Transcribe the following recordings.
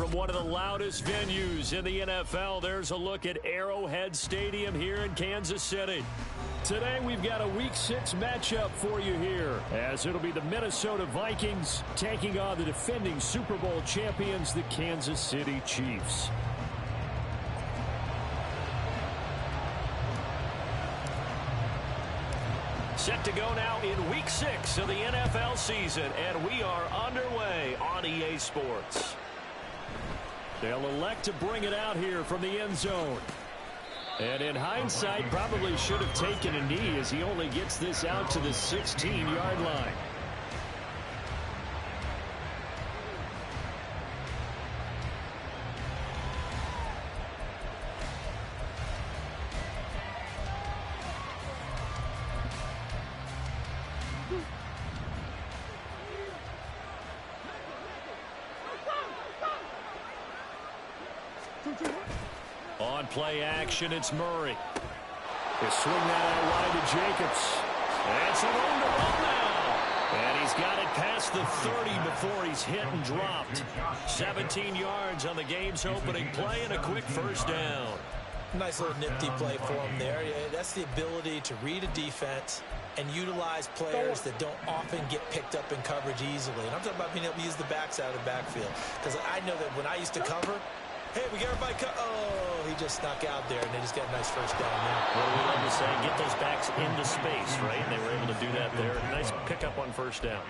from one of the loudest venues in the NFL. There's a look at Arrowhead Stadium here in Kansas City. Today we've got a Week 6 matchup for you here, as it'll be the Minnesota Vikings taking on the defending Super Bowl champions, the Kansas City Chiefs. Set to go now in Week 6 of the NFL season, and we are underway on EA Sports. They'll elect to bring it out here from the end zone. And in hindsight, probably should have taken a knee as he only gets this out to the 16-yard line. On play action, it's Murray. They swing that out wide to Jacobs. It's a run now. And he's got it past the 30 before he's hit and dropped. 17 yards on the game's opening play and a quick first down. Nice little nifty play for him there. That's the ability to read a defense and utilize players that don't often get picked up in coverage easily. And I'm talking about being able to use the backside of the backfield. Because I know that when I used to cover, hey, we got everybody cut. Oh, he just snuck out there, and they just got a nice first down there. What do we love to say? Get those backs into space, right? And they were able to do that there. Nice pickup on first down.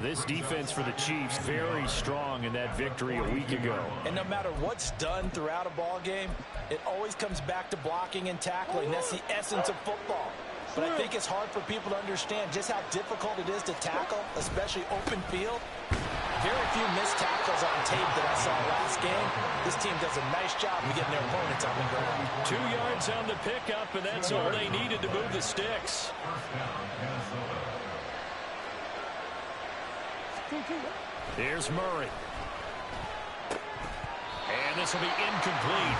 This defense for the Chiefs, very strong in that victory a week ago. And no matter what's done throughout a ball game, it always comes back to blocking and tackling. That's the essence of football. But I think it's hard for people to understand just how difficult it is to tackle, especially open field. Very few missed tackles on tape that I saw last game. This team does a nice job of getting their opponents on the ground. 2 yards on the pickup, and that's all they needed to move the sticks. Here's Murray. And this will be incomplete.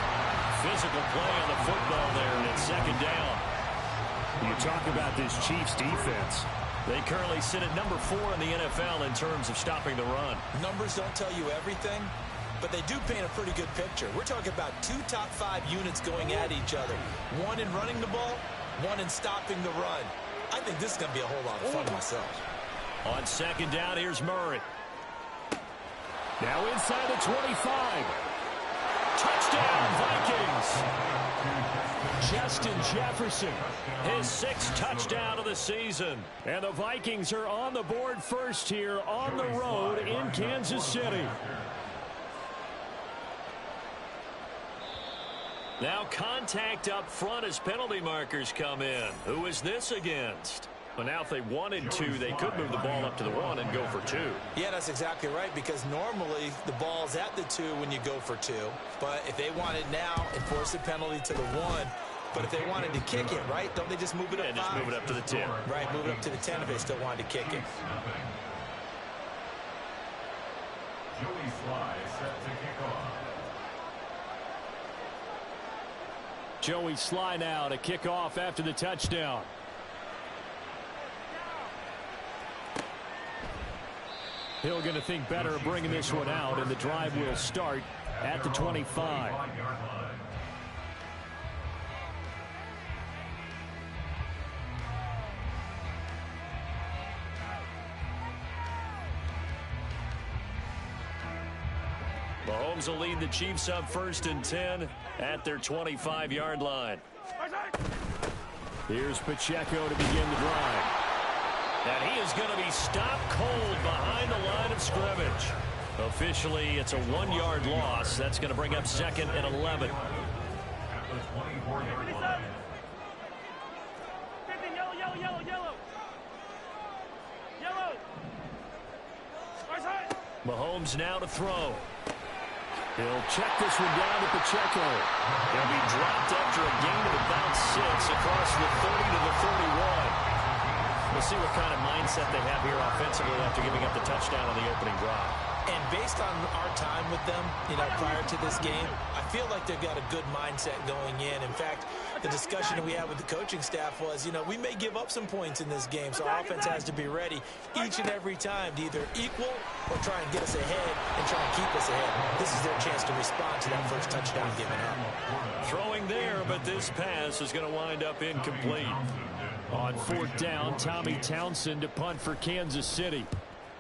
Physical play on the football there, and it's second down. You talk about this Chiefs defense. They currently sit at number 4 in the NFL in terms of stopping the run. Numbers don't tell you everything, but they do paint a pretty good picture. We're talking about 2 top 5 units going at each other. One in running the ball, one in stopping the run. I think this is going to be a whole lot of fun myself. On second down, here's Murray. Now inside the 25. Touchdown, Vikings! Justin Jefferson, his 6th touchdown of the season. And the Vikings are on the board first here on the road in Kansas City. Now contact up front as penalty markers come in. Who is this against? Well, now if they wanted to, they could move the ball up to the 1 and go for 2. Yeah, that's exactly right, because normally the ball's at the 2 when you go for 2. But if they wanted now, enforce the penalty to the 1. But if they wanted to kick it, right, don't they just move it up 5? Just move it up to the 10. Right, move it up to the 10 if they still wanted to kick it. Joey Sly set to kick off. Joey Sly now to kick off after the touchdown. Hill going to think better of bringing this one out, and the drive will start at the 25. Mahomes will lead the Chiefs up 1st and 10 at their 25-yard line. Here's Pacheco to begin the drive. And he is going to be stopped cold behind the line of scrimmage. Officially, it's a 1-yard loss. That's going to bring up 2nd and 11. Mahomes now to throw. He'll check this one down to Pacheco. He'll be dropped after a gain of about 6 across the 30 to the 31. We'll see what kind of mindset they have here offensively after giving up the touchdown on the opening drive. And based on our time with them, prior to this game, I feel like they've got a good mindset going in. In fact, the discussion that we had with the coaching staff was, we may give up some points in this game, so our offense has to be ready each and every time to either equal or try and get us ahead and try and keep us ahead. This is their chance to respond to that first touchdown given up. Throwing there, but this pass is going to wind up incomplete. On fourth down, Tommy Townsend to punt for Kansas City.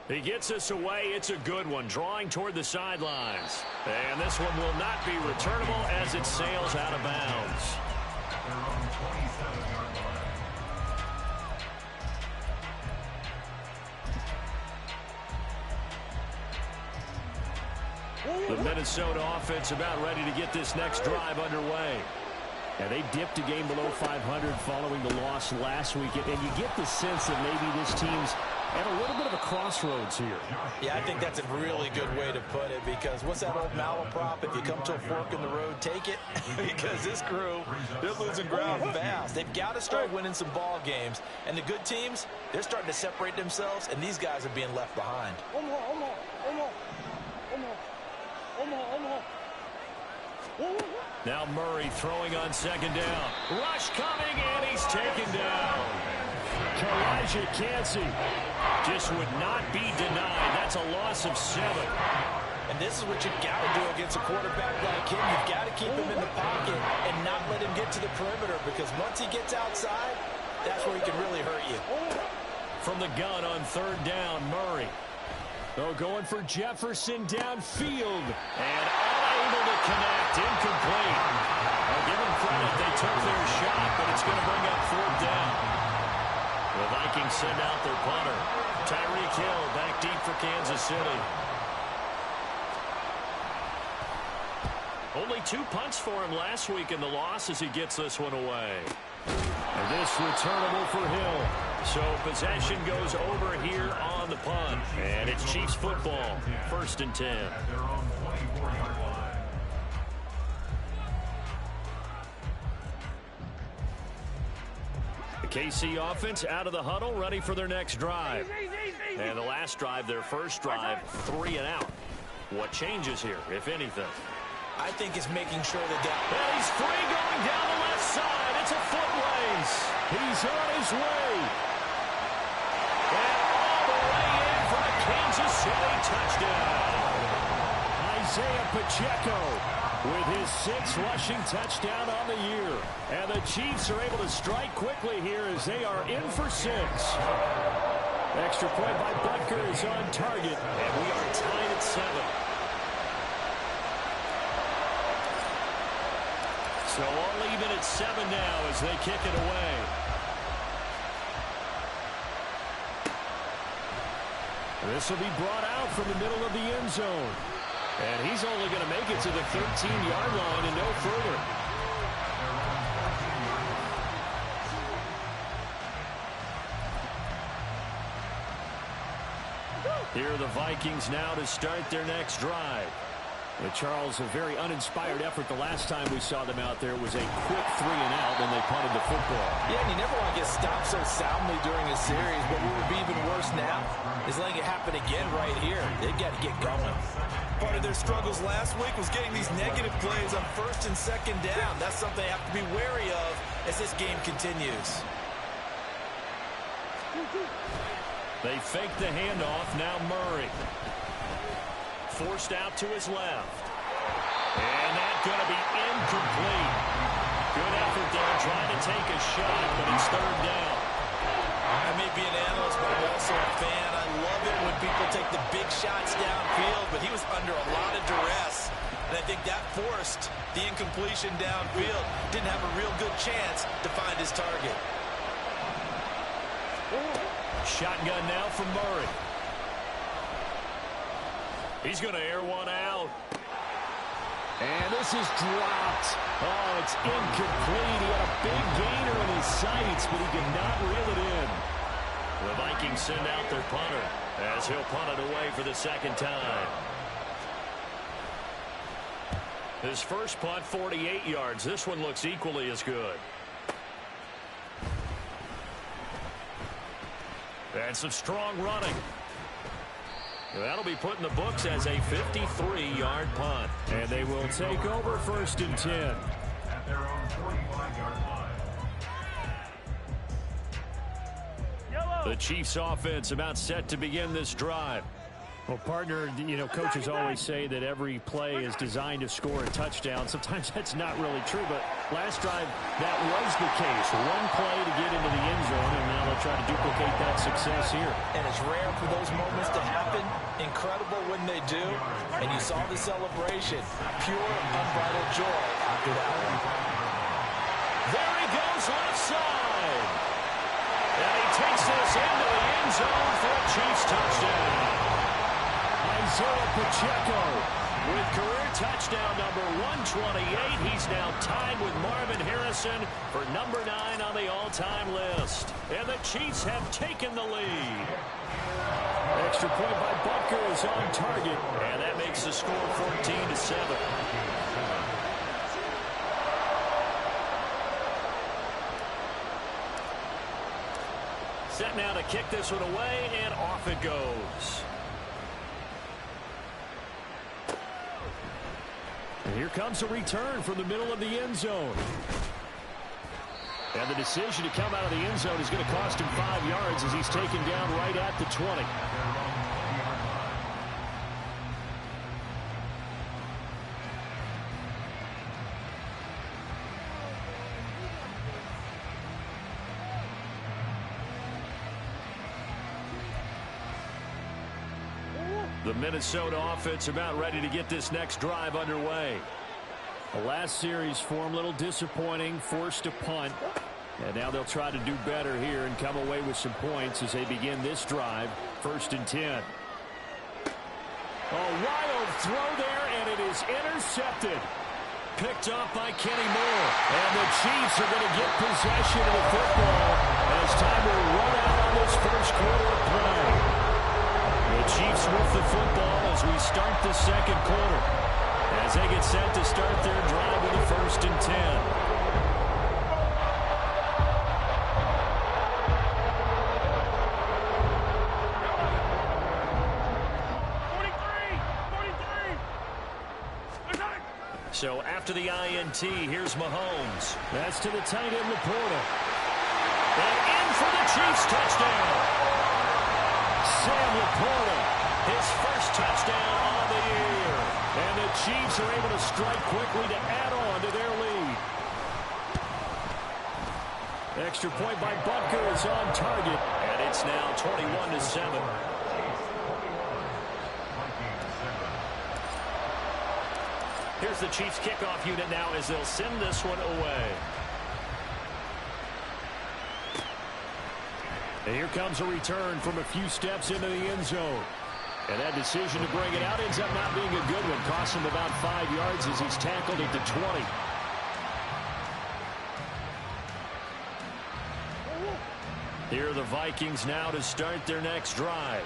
He gets us away. It's a good one, drawing toward the sidelines. And this one will not be returnable as it sails out of bounds. The Minnesota offense about ready to get this next drive underway. And they dipped a game below 500 following the loss last week. And you get the sense that maybe this team's at a little bit of a crossroads here. Yeah, I think that's a really good way to put it, because what's that old malaprop? If you come to a fork in the road, take it. Because this crew, they're losing ground fast. They've got to start winning some ball games. And the good teams, they're starting to separate themselves, and these guys are being left behind. Now Murray throwing on second down. Rush coming, and he's taken down. Kalijah Kancey just would not be denied. That's a loss of 7. And this is what you've got to do against a quarterback like him. You've got to keep him in the pocket and not let him get to the perimeter, because once he gets outside, that's where he can really hurt you. From the gun on third down, Murray. They're going for Jefferson downfield. And unable to connect. Incomplete. I'll give them credit. They took their shot, but it's going to bring up fourth down. The Vikings send out their punter. Tyreek Hill back deep for Kansas City. Only 2 punts for him last week in the loss as he gets this one away. And this returnable for Hill. So possession goes over here on the punt. And it's Chiefs football. 1st and 10. The KC offense out of the huddle, ready for their next drive. And the last drive, their first drive, 3 and out. What changes here, if anything? I think it's making sure that well, he's free going down the left side. It's a foot race. He's on his way. And all the way in for a Kansas City touchdown. Isaiah Pacheco with his 6th rushing touchdown on the year. And the Chiefs are able to strike quickly here as they are in for 6. Extra point by Butker is on target. And we are tied at 7. So all even at 7 now as they kick it away. This will be brought out from the middle of the end zone. And he's only going to make it to the 13-yard line and no further. Here are the Vikings now to start their next drive. Charles, a very uninspired effort the last time we saw them out there. It was a quick 3 and out, and they punted the football. Yeah, and you never want to get stopped so soundly during a series, but what would be even worse now is letting it happen again right here. They've got to get going. Part of their struggles last week was getting these negative plays on 1st and 2nd down. That's something they have to be wary of as this game continues. They fake the handoff. Now Murray. Forced out to his left. And that's going to be incomplete. Good effort there trying to take a shot, but it's 3rd down. I may be an analyst, but I'm also a fan. I love it when people take the big shots downfield, but he was under a lot of duress. And I think that forced the incompletion downfield. Didn't have a real good chance to find his target. Shotgun now from Murray. He's going to air one out. And this is dropped. Oh, it's incomplete. He had a big gainer in his sights, but he could not reel it in. The Vikings send out their punter as he'll punt it away for the 2nd time. His first punt, 48 yards. This one looks equally as good. And some strong running. That'll be put in the books as a 53-yard punt. And they will take over 1st and 10. At their own 45-yard line. The Chiefs offense about set to begin this drive. Well, partner, you know, coaches always say that every play is designed to score a touchdown. Sometimes that's not really true, but last drive, that was the case. One play to get into the end zone, and now they'll try to duplicate that success here. And it's rare for those moments to happen. Incredible when they do. And you saw the celebration. Pure, unbridled joy after that one. There he goes, left side. And he takes this into the end zone for a Chiefs touchdown. Isaiah Pacheco with career touchdown number 128. He's now tied with Marvin Harrison for number 9 on the all-time list. And the Chiefs have taken the lead. Extra point by Butker is on target. And that makes the score 14-7. Set now to kick this one away, and off it goes. And here comes a return from the middle of the end zone. And the decision to come out of the end zone is going to cost him 5 yards as he's taken down right at the 20. The Minnesota offense about ready to get this next drive underway. The last series for them, a little disappointing, forced to punt. And now they'll try to do better here and come away with some points as they begin this drive, 1st and 10. A wild throw there, and it is intercepted. Picked off by Kenny Moore. And the Chiefs are going to get possession of the football as time will run out on this first quarter of play. The Chiefs with the football as we start the second quarter. As they get set to start their drive with a 1st and 10. So after the INT, here's Mahomes. That's to the tight end, Laporta. And in for the Chiefs touchdown. Sam Laporta, his first touchdown on the year. And the Chiefs are able to strike quickly to add on to their lead. Extra point by Butker is on target. And it's now 21-7. Here's the Chiefs kickoff unit now as they'll send this one away. And here comes a return from a few steps into the end zone. And that decision to bring it out ends up not being a good one. Costs him about 5 yards as he's tackled at the 20. Here are the Vikings now to start their next drive.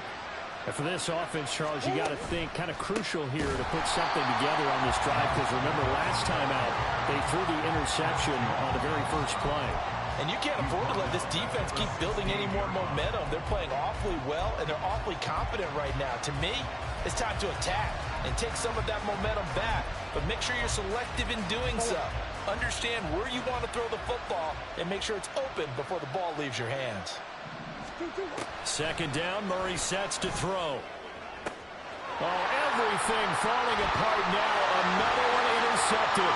And for this offense, Charles, you got to think kind of crucial here to put something together on this drive, because remember last time out they threw the interception on the very first play. And you can't afford to let this defense keep building any more momentum. They're playing awfully well, and they're awfully confident right now. To me, it's time to attack and take some of that momentum back. But make sure you're selective in doing so. Understand where you want to throw the football and make sure it's open before the ball leaves your hands. Second down, Murray sets to throw. Oh, everything falling apart now. Another one intercepted.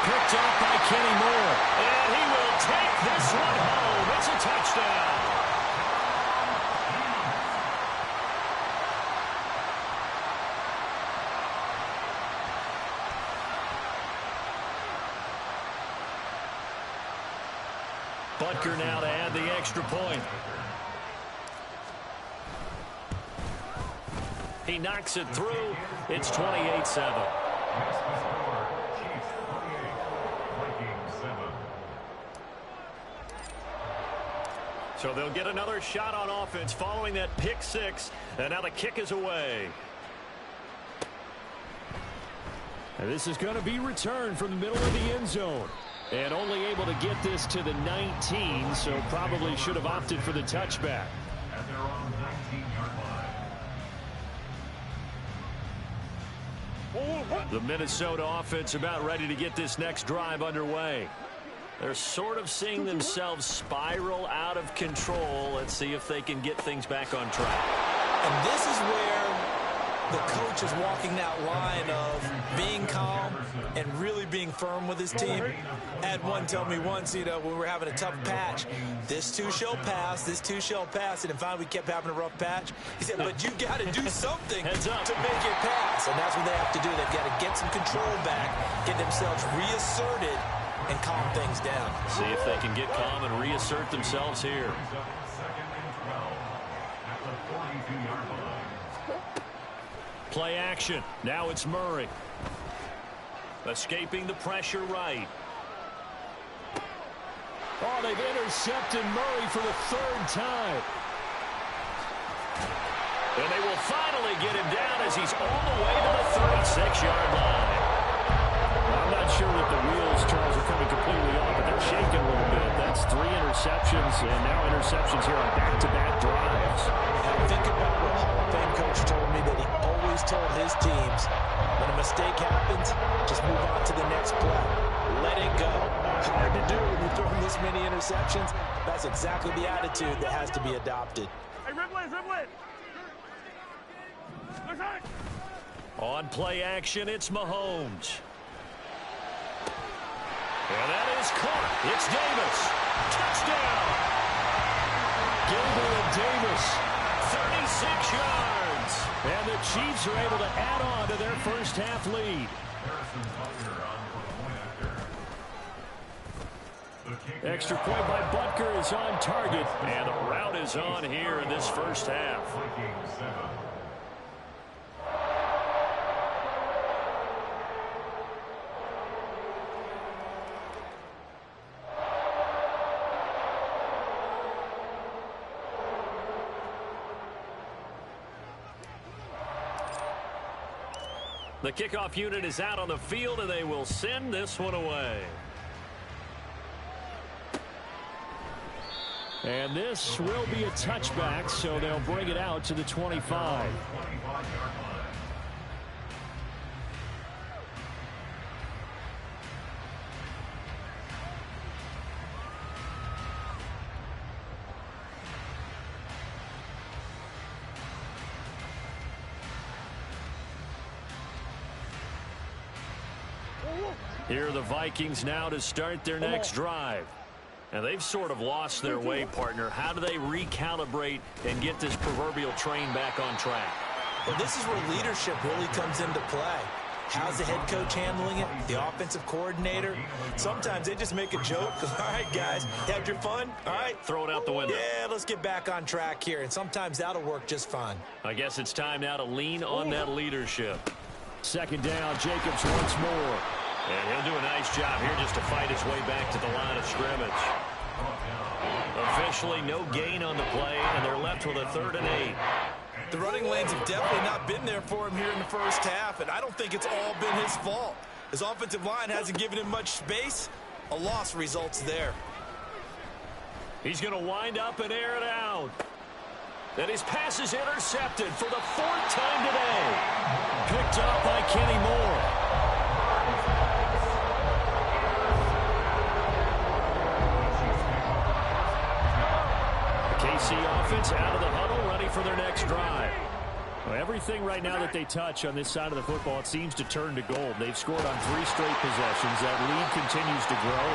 Picked up by Kenny Moore. And he will take this one home. It's a touchdown. Butker now to add the extra point. He knocks it through. It's 28-7. So they'll get another shot on offense following that pick six. And now the kick is away. And this is going to be returned from the middle of the end zone. And only able to get this to the 19, so probably should have opted for the touchback. At their own 19-yard line. The Minnesota offense about ready to get this next drive underway. They're sort of seeing themselves spiral out of control. Let's see if they can get things back on track. And this is where the coach is walking that line of being calm and really being firm with his team. I had one tell me once, when we were having a tough patch, this too shall pass, this too shall pass. And finally we kept having a rough patch. He said, but you got to do something to make it pass. And that's what they have to do. They've got to get some control back, get themselves reasserted, and calm things down. See if they can get calm and reassert themselves here. Play action. Now it's Murray. Escaping the pressure right. Oh, they've intercepted Murray for the third time. And they will finally get him down as he's all the way to the 36-yard line. I'm not sure that the wheels, Charles, are coming completely off, but they're shaking a little bit. That's 3 interceptions, and now interceptions here on back-to-back drives. And think about what Hall of Fame coach told me, that he always told his teams, when a mistake happens, just move on to the next play. Let it go. Hard to do when you're throwing this many interceptions. That's exactly the attitude that has to be adopted. Hey, Ripley. On play action, it's Mahomes. And that is caught. It's Davis. Touchdown. Gilbert and Davis. 36 yards. And the Chiefs are able to add on to their first half lead. Extra point by Butker is on target. And the route is on here in this first half. The kickoff unit is out on the field, and they will send this one away. And this will be a touchback, so they'll bring it out to the 25. Here are the Vikings now to start their next drive. And they've sort of lost their way, partner. How do they recalibrate and get this proverbial train back on track? Well, this is where leadership really comes into play. How's the head coach handling it? The offensive coordinator? Sometimes they just make a joke. All right, guys, had your fun? All right. Throw it out the window. Yeah, let's get back on track here. And sometimes that'll work just fine. I guess it's time now to lean on that leadership. Second down, Jacobs once more. And he'll do a nice job here just to fight his way back to the line of scrimmage. Officially no gain on the play, and they're left with a 3rd and 8. The running lanes have definitely not been there for him here in the first half, and I don't think it's all been his fault. His offensive line hasn't given him much space. A loss results there. He's going to wind up and air it out. And his pass is intercepted for the 4th time today. Picked up by Kenny Moore. KC offense out of the huddle, ready for their next drive. Well, everything right now that they touch on this side of the football, it seems to turn to gold. They've scored on 3 straight possessions. That lead continues to grow.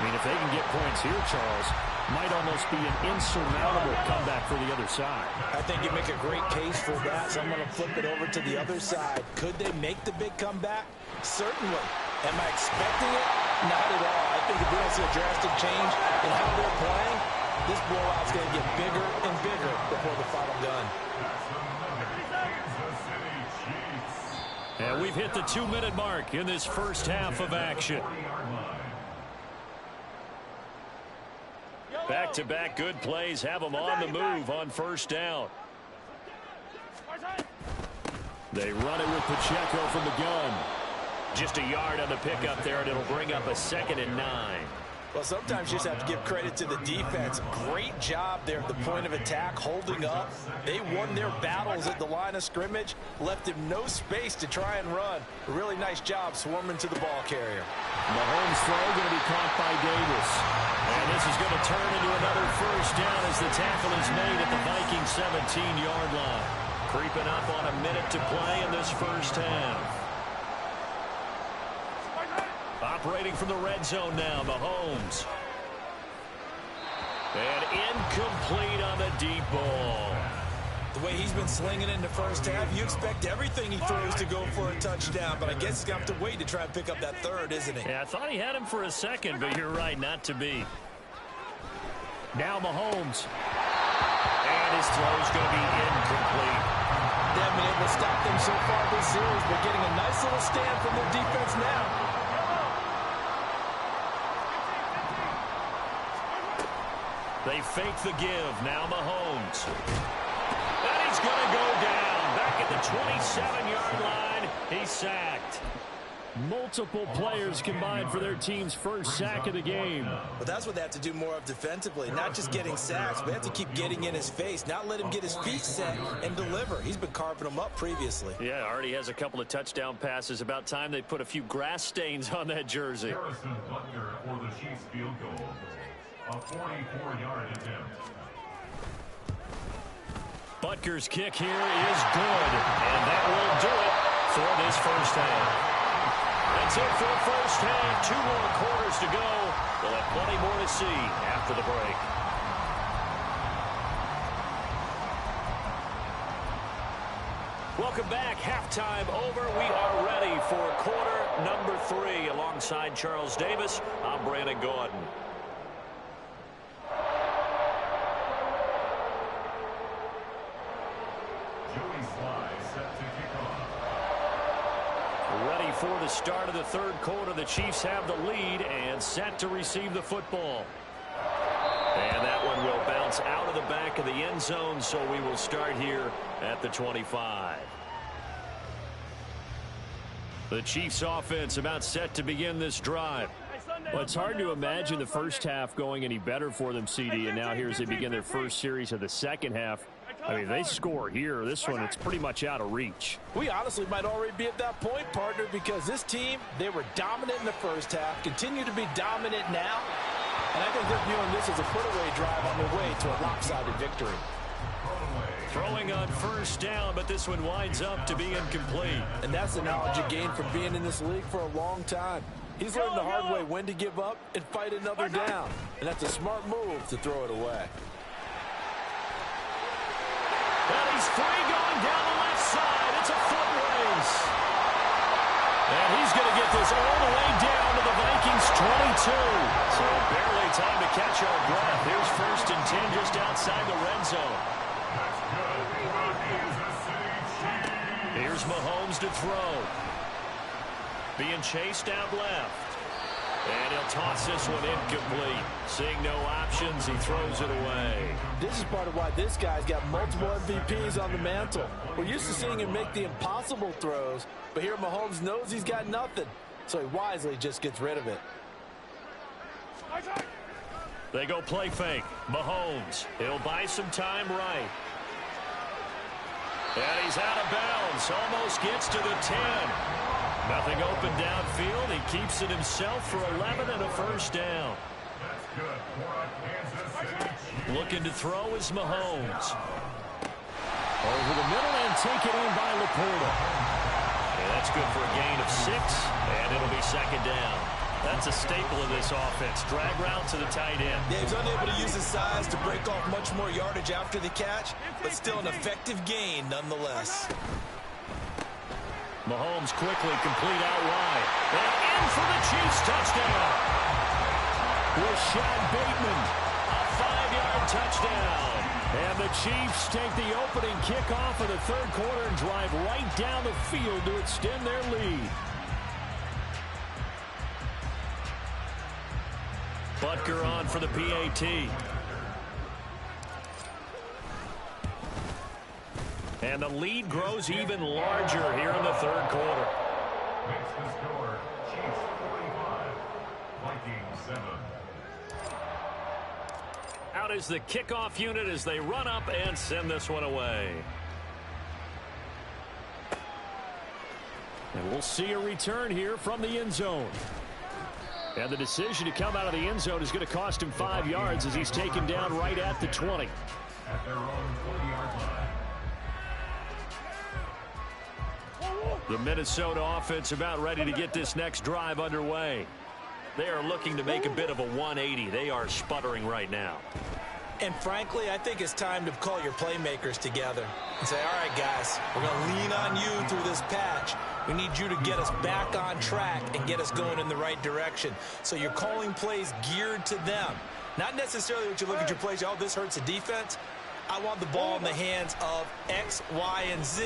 And, if they can get points here, Charles, might almost be an insurmountable comeback for the other side. I think you make a great case for that, so I'm going to flip it over to the other side. Could they make the big comeback? Certainly. Am I expecting it? Not at all. I think if we don't see a drastic change in how they're playing, this blowout's going to get bigger and bigger before the final gun. And we've hit the 2-minute mark in this first half of action. Back-to-back good plays have them on the move on first down. They run it with Pacheco from the gun. Just a yard on the pickup there, and it'll bring up a 2nd and 9. Well, sometimes you just have to give credit to the defense. Great job there at the point of attack, holding up. They won their battles at the line of scrimmage, left him no space to try and run. A really nice job swarming to the ball carrier. Mahomes' throw going to be caught by Davis. And this is going to turn into another first down as the tackle is made at the Vikings 17-yard line. Creeping up on a minute to play in this first half. Operating from the red zone now, Mahomes. And incomplete on the deep ball. The way he's been slinging in the first half, you expect everything he throws to go for a touchdown, but I guess he's going to have to wait to try and pick up that third, isn't he? Yeah, I thought he had him for a second, but you're right, not to be. Now Mahomes. And his throw's going to be incomplete. They haven't been able to stop them so far this series, but getting a nice little stand from their defense now. They fake the give. Now Mahomes. And he's going to go down. Back at the 27-yard line. He's sacked. Multiple players combined for their team's first sack of the game. But that's what they have to do more of defensively. Not just getting sacks, but they have to keep getting in his face. Not let him get his feet set and deliver. He's been carving them up previously. Yeah, already has a couple of touchdown passes. About time they put a few grass stains on that jersey. Harrison Butker for the Chiefs field goal. A 44-yard attempt. Butker's kick here is good, and that will do it for this first half. That's it for the first half. 2 more quarters to go. We'll have plenty more to see after the break. Welcome back. Halftime over. We are ready for quarter number 3. Alongside Charles Davis, I'm Brandon Gaudin. Ready for the start of the third quarter. The Chiefs have the lead and set to receive the football. And that one will bounce out of the back of the end zone, so we will start here at the 25. The Chiefs offense about set to begin this drive. Well, it's hard to imagine the first half going any better for them, CD, and now here as they begin their first series of the second half. I mean, they score here. This one, it's pretty much out of reach. We honestly might already be at that point, partner, because this team, they were dominant in the first half, continue to be dominant now, and I think they're viewing this as a put-away drive on their way to a lopsided victory. Throwing on first down, but this one winds up to be incomplete. And that's the knowledge you gain from being in this league for a long time. He's learned the hard way when to give up and fight another down, and that's a smart move to throw it away. And he's free going down the left side. It's a foot race. And he's going to get this all the way down to the Vikings 22. So barely time to catch our breath. Here's 1st and 10 just outside the red zone. Here's Mahomes to throw. Being chased out left. And he'll toss this one incomplete. Seeing no options, he throws it away. This is part of why this guy's got multiple MVPs on the mantle. We're used to seeing him make the impossible throws, but here Mahomes knows he's got nothing, so he wisely just gets rid of it. They go play fake. Mahomes, he'll buy some time right. And he's out of bounds, almost gets to the 10. Nothing open downfield. He keeps it himself for 11 and a first down. Looking to throw is Mahomes. Over the middle and taken in by Laporta. And that's good for a gain of 6, and it'll be 2nd down. That's a staple of this offense. Drag route to the tight end. Yeah, he's unable to use his size to break off much more yardage after the catch, but still an effective gain nonetheless. Mahomes quickly complete out wide. And in for the Chiefs touchdown. Rashad Bateman, a 5-yard touchdown. And the Chiefs take the opening kickoff of the third quarter and drive right down the field to extend their lead. Butker on for the PAT. And the lead grows even larger here in the third quarter. Makes the score, Chiefs 45, Vikings 7. Out is the kickoff unit as they run up and send this one away. And we'll see a return here from the end zone. And the decision to come out of the end zone is going to cost him 5 yards as he's taken down right at the 20. At their own 20-yard line. The Minnesota offense about ready to get this next drive underway. They are looking to make a bit of a 180. They are sputtering right now. And frankly, I think it's time to call your playmakers together and say, all right, guys, we're going to lean on you through this patch. We need you to get us back on track and get us going in the right direction. So you're calling plays geared to them. Not necessarily what you look at your plays, oh, this hurts the defense. I want the ball in the hands of X, Y, and Z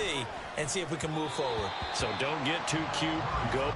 and see if we can move forward. So don't get too cute. Go.